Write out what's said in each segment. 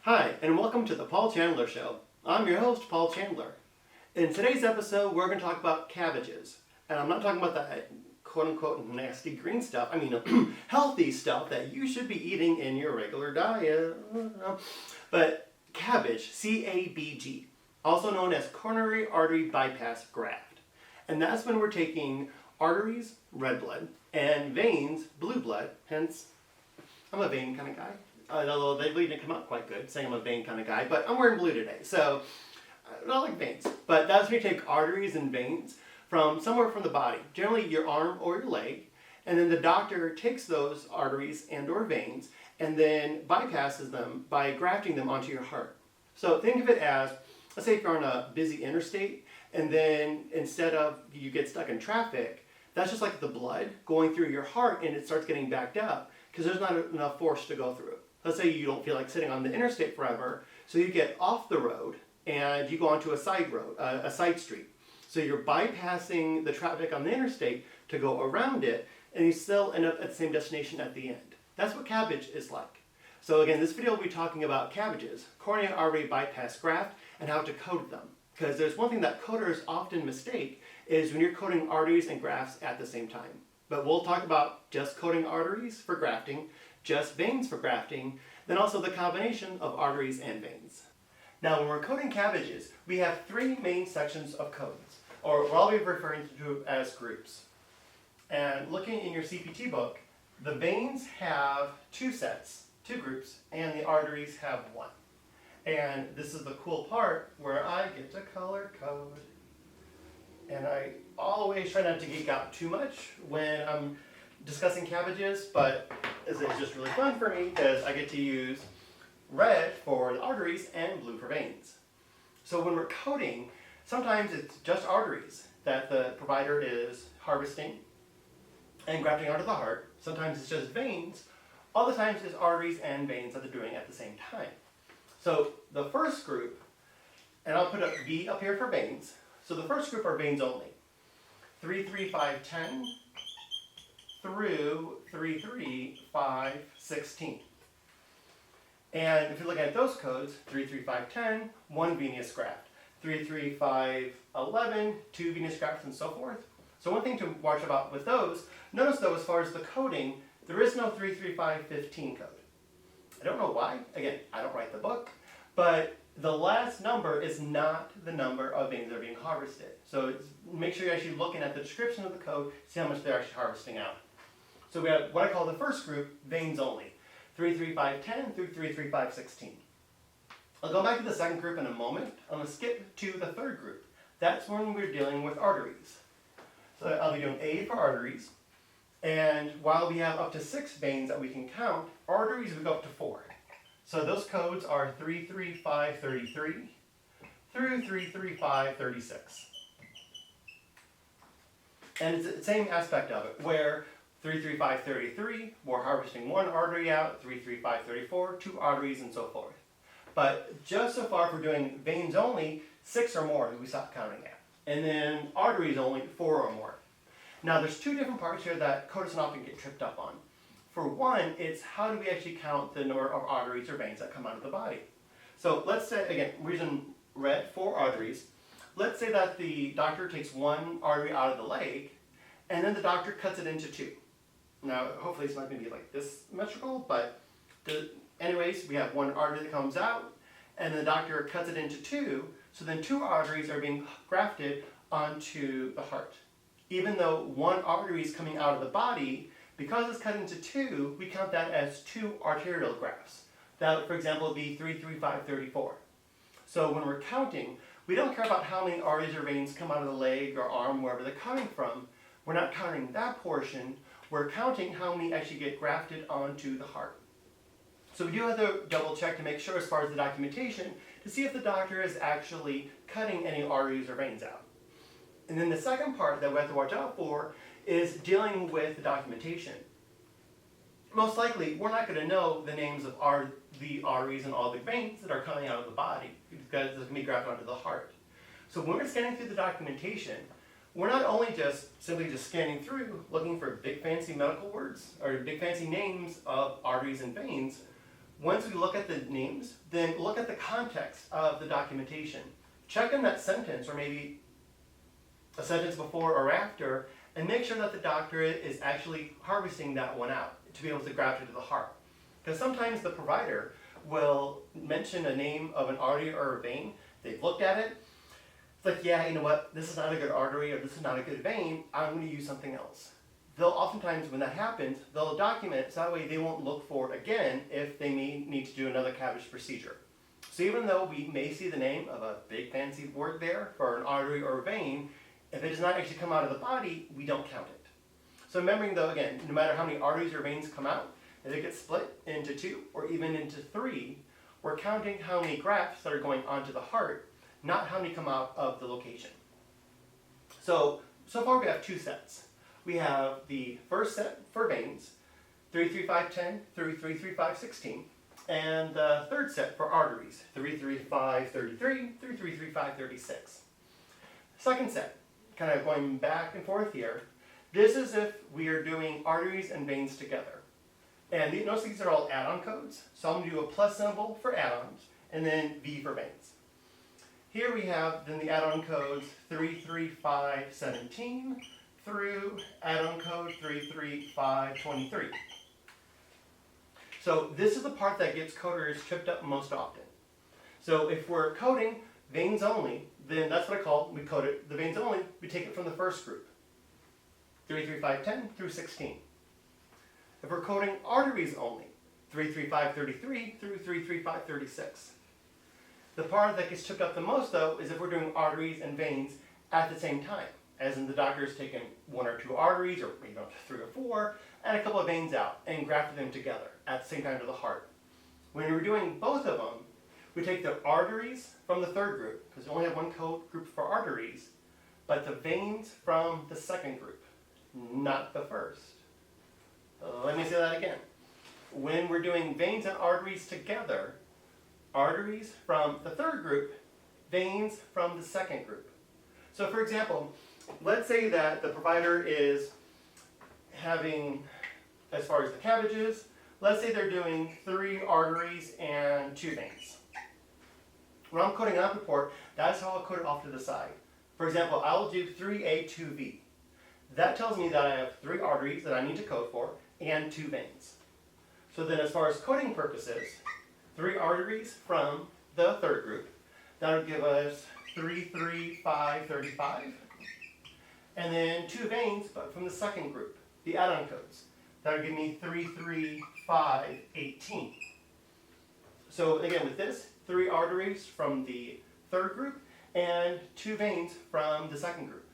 Hi, and welcome to the Paul Chandler Show. I'm your host, Paul Chandler. In today's episode, we're going to talk about cabbages. And I'm not talking about that quote-unquote nasty green stuff. I mean, healthy stuff that you should be eating in your regular diet. But cabbage, CABG, also known as coronary artery bypass graft. And that's when we're taking arteries, red blood, and veins, blue blood. Hence, I'm a vein kind of guy. Although they really didn't come out quite good, saying I'm a vein kind of guy, but I'm wearing blue today, so I don't like veins. But that's when you take arteries and veins from somewhere from the body, generally your arm or your leg, and then the doctor takes those arteries and or veins and then bypasses them by grafting them onto your heart. So think of it as, let's say if you're on a busy interstate, and then instead of you get stuck in traffic, that's just like the blood going through your heart and it starts getting backed up because there's not enough force to go through. Let's say you don't feel like sitting on the interstate forever, so you get off the road and you go onto a side road, a side street. So you're bypassing the traffic on the interstate to go around it, and you still end up at the same destination at the end. That's what cabbage is like. So again, this video will be talking about cabbages, coronary artery bypass graft, and how to code them. Because there's one thing that coders often mistake is when you're coding arteries and grafts at the same time. But we'll talk about just coding arteries for grafting, just veins for grafting, then also the combination of arteries and veins. Now when we're coding cabbages, we have three main sections of codes, or what I'll be referring to as groups. And looking in your CPT book, the veins have two groups, and the arteries have one. And this is the cool part where I get to color code. And I always try not to geek out too much when I'm discussing cabbages, but it's just really fun for me because I get to use red for the arteries and blue for veins. So when we're coding, sometimes it's just arteries that the provider is harvesting and grafting onto the heart. Sometimes it's just veins. Other times it's arteries and veins that they're doing at the same time. So the first group, and I'll put a V up here for veins. So the first group are veins only. 3, 3, 5, 10 through 3, 3, 5, 16. And if you're looking at those codes, 3, 3, 5, 10, 1 venous graft. 3, 3, 5, 11, 2 venous grafts, and so forth. So one thing to watch about with those, notice though as far as the coding, there is no 3, 3, 5, 15 code. I don't know why. Again, I don't write the book, but the last number is not the number of veins that are being harvested. So make sure you're actually looking at the description of the code, see how much they're actually harvesting out. So we have what I call the first group, veins only. 3, 3, 5, 10 through 3, 3, 5, 16. I'll go back to the second group in a moment. I'm going to skip to the third group. That's when we're dealing with arteries. So I'll be doing A for arteries. And while we have up to 6 veins that we can count, arteries we go up to 4. So those codes are 3, 3, 5, 33 through 3, 3, 5, 36. And it's the same aspect of it, where 3, 3, 5, 33, we're harvesting 1 artery out, 3, 3, 5, 34, 2 arteries, and so forth. But just so far, if we're doing veins only, 6 or more we stop counting at. And then arteries only, 4 or more. Now there's 2 different parts here that coders often get tripped up on. For one, it's how do we actually count the number of arteries or veins that come out of the body. So let's say, again, we're using red for arteries. Let's say that the doctor takes 1 artery out of the leg, and then the doctor cuts it into 2. Now, hopefully it's not going to be like this symmetrical, but anyways, we have 1 artery that comes out, and the doctor cuts it into 2, so then 2 arteries are being grafted onto the heart. Even though 1 artery is coming out of the body, because it's cut into 2, we count that as 2 arterial grafts. That would, for example, be 3, 3, 5, 34. So when we're counting, we don't care about how many arteries or veins come out of the leg or arm, wherever they're coming from. We're not counting that portion. we're counting how many actually get grafted onto the heart. So we do have to double check to make sure as far as the documentation to see if the doctor is actually cutting any arteries or veins out. And then the second part that we have to watch out for is dealing with the documentation. Most likely, we're not going to know the names of the arteries and all the veins that are coming out of the body because it's going to be grafted onto the heart. So when we're scanning through the documentation, we're not only simply scanning through looking for big fancy medical words or big fancy names of arteries and veins. Once we look at the names, then look at the context of the documentation. Check in that sentence or maybe a sentence before or after and make sure that the doctor is actually harvesting that one out to be able to graft it to the heart. Because sometimes the provider will mention a name of an artery or a vein, they've looked at it, it's like, yeah, you know what, this is not a good artery or this is not a good vein, I'm going to use something else. They'll oftentimes, when that happens, they'll document it so that way they won't look for it again if they may need to do another CABG procedure. So even though we may see the name of a big fancy word there for an artery or a vein, if it does not actually come out of the body, we don't count it. So remembering though, again, no matter how many arteries or veins come out, if it gets split into 2 or even into 3, we're counting how many grafts that are going onto the heart, not how many come out of the location. So far we have 2 sets. We have the first set for veins, 33510 through 33516, and the third set for arteries, 33533 through 33536. Second set, kind of going back and forth here, this is if we are doing arteries and veins together. And notice these are all add-on codes, so I'm going to do a plus symbol for add-ons, and then V for veins. Here we have then the add-on codes 33517 through add-on code 33523. So this is the part that gets coders tripped up most often. So if we're coding veins only, then that's what we code it, the veins only, we take it from the first group, 33510 through 16. If we're coding arteries only, 33533 through 33536. The part that gets tripped up the most though is if we're doing arteries and veins at the same time, as in the doctor's taken 1 or 2 arteries, or maybe up to 3 or 4, and a couple of veins out, and grafted them together at the same time to the heart. When we're doing both of them, we take the arteries from the third group, because we only have 1 code group for arteries, but the veins from the second group, not the first. Let me say that again. When we're doing veins and arteries together, arteries from the third group, veins from the second group. So for example, let's say that the provider is having, as far as the CABBAGEs, let's say they're doing 3 arteries and 2 veins. When I'm coding out report, that's how I'll code it off to the side. For example, I'll do 3A2V. That tells me that I have 3 arteries that I need to code for and 2 veins. So then as far as coding purposes, 3 arteries from the third group, that would give us 33535. And then 2 veins, but from the second group, the add-on codes. That would give me 33518. So again, with this, 3 arteries from the third group and 2 veins from the second group.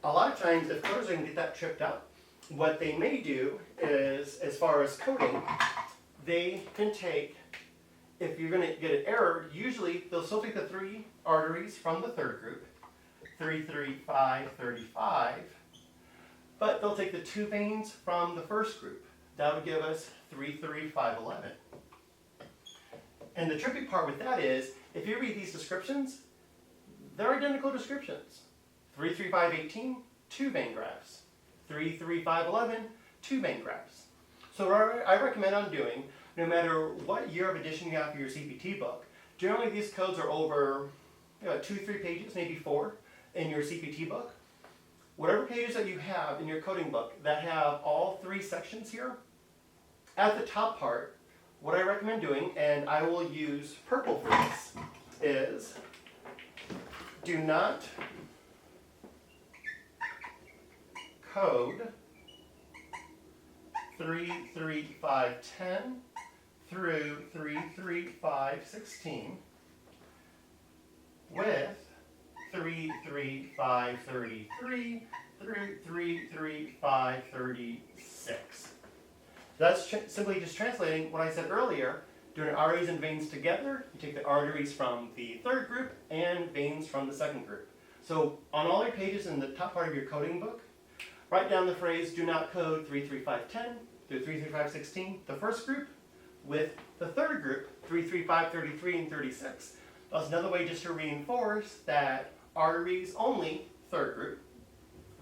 A lot of times, if coders can get that tripped up, what they may do is, as far as coding, they can take, if you're going to get an error, usually they'll still take the 3 arteries from the third group, 33535, but they'll take the 2 veins from the first group. That would give us 33511. And the tricky part with that is, if you read these descriptions, they're identical descriptions. 33518, 2 vein grafts. 33511, 2 vein grafts. So what I recommend on doing, no matter what year of edition you have for your CPT book, generally these codes are over 2-3 pages, maybe 4 in your CPT book. Whatever pages that you have in your coding book that have all 3 sections here, at the top part, what I recommend doing, and I will use purple for this, is do not code 33510 through 33516 with 33533 3, 3, 5, 36. That's simply just translating what I said earlier. Doing arteries and veins together, you take the arteries from the third group and veins from the second group. So on all your pages in the top part of your coding book, write down the phrase, do not code 33510 through 33516, the first group, with the third group, 335, 33, and 36. That's another way just to reinforce that arteries only, third group,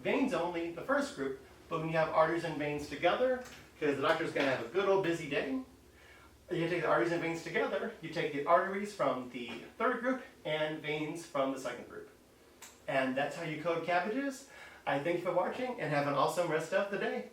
veins only, the first group, but when you have arteries and veins together, because the doctor's going to have a good old busy day, you take the arteries and veins together, you take the arteries from the third group and veins from the second group. And that's how you code cabbages. I thank you for watching and have an awesome rest of the day.